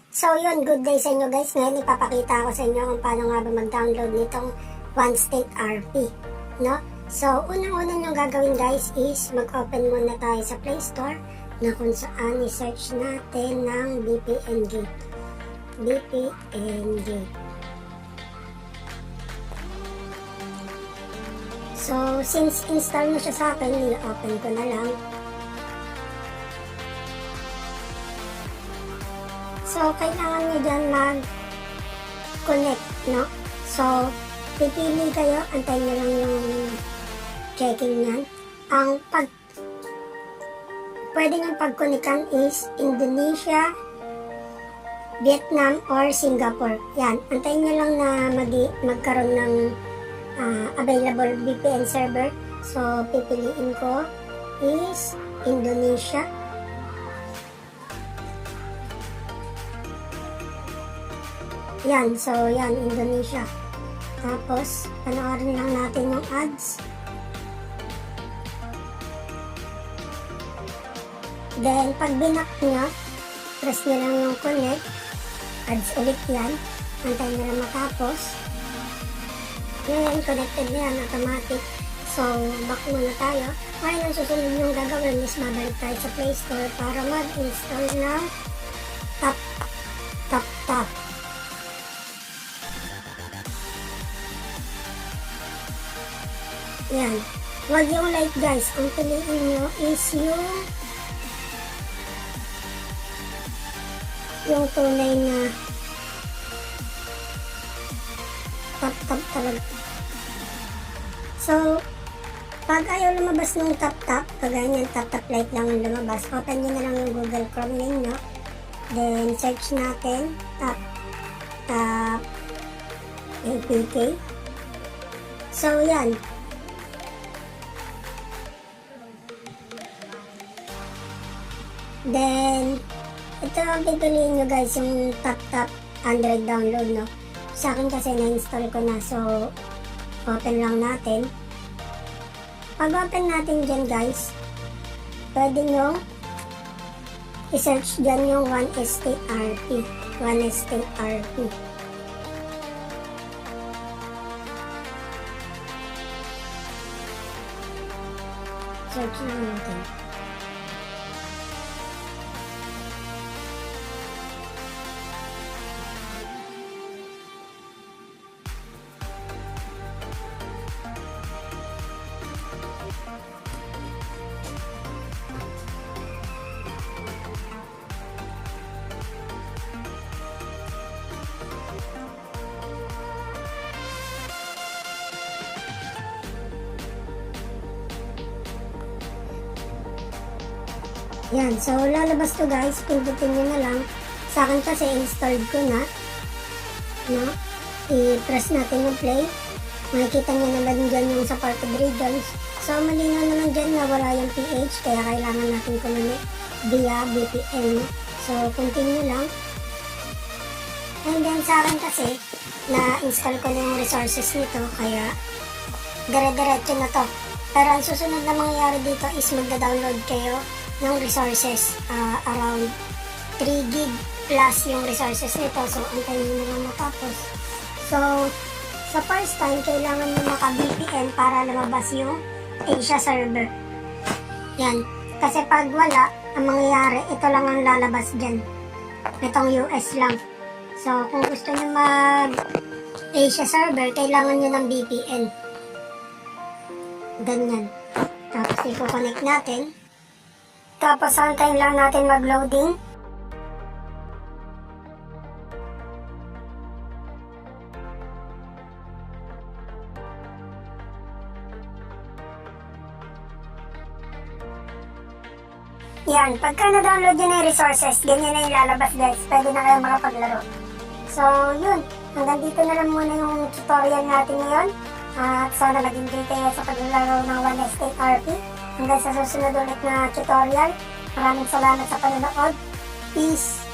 So yun, good day sa inyo guys. Ngayon ipapakita ko sa inyo kung paano nga ba mag-download nitong OneState RP, no? So unang-una nyo gagawin guys is mag-open muna tayo sa Play Store na kung saan i-search natin ng VPN Gate. VPN Gate. So since install na siya sa akin, i-open ko na lang. So, kailangan nyo dyan mag-connect, no? So, pipili kayo, antayin nyo lang yung checking nyan. Ang pwede nyo pag-connectan is Indonesia, Vietnam, or Singapore. Yan, antayin nyo lang na magkaroon ng available VPN server. So, pipiliin ko is Indonesia. Yan, so yan, Indonesia. Tapos, panoorin lang natin yung ads. Then, pag binak nyo, press nyo lang yung connect. Ads ulit yan. Antayin nyo lang matapos. Ngayon, connected na yan, automatic. So, back muna tayo. Ngayon, ang susunod yung gagawin is mabalik tayo sa Play Store para mag-install ng Tap. Yan. Huwag yung like guys. Ang piliin nyo is yung tunay na tap talaga. So, pag ayaw lumabas ng tap, kagaya niyan tap light lang ang lumabas, open nyo na lang yung Google Chrome ninyo. Then, search natin tap APK. So, yan. Then, ito ang pipiliin nyo guys, yung tap Android download, no? Sa akin kasi na-install ko na, so open lang natin. Pag open natin dyan guys, pwede nyo i-search dyan yung OneState RP. OneState RP. Search lang natin. Yan, so lalabas to guys, pindutin nyo na lang. Sa akin kasi installed ko na, no? I-press natin yung play. Makikita nyo naman dyan yung supported regions. So malinaw naman dyan na wala yung PH, kaya kailangan natin connect via VPN. So continue lang. And then sa akin kasi, na-install ko na yung resources nito, kaya dire-diretso na to. Pero ang susunod na mangyayari dito is magda-download kayo ng resources, around 3 gig plus yung resources nito. So, antayin nyo naman matapos. So, sa first time, kailangan nyo maka-VPN para lumabas yung Asia server. Yan. Kasi pag wala, ang mangyayari, ito lang ang lalabas dyan. Itong US lang. So, kung gusto nyo mag-Asia server, kailangan nyo ng VPN. Ganyan. Tapos, i-connect natin. Tapos, antayin lang natin mag-loading. Yan, pagka na-download yun yung resources, ganyan na yung lalabas guys. Pwede na kayo makapaglaro. So, yun. Hanggang dito na lang muna yung tutorial natin ngayon. At sana mag-enjoy kayo sa paglalaro ng OneState RP. Hanggang sa susunod ulit na tutorial. Maraming salamat sa panonood. Peace!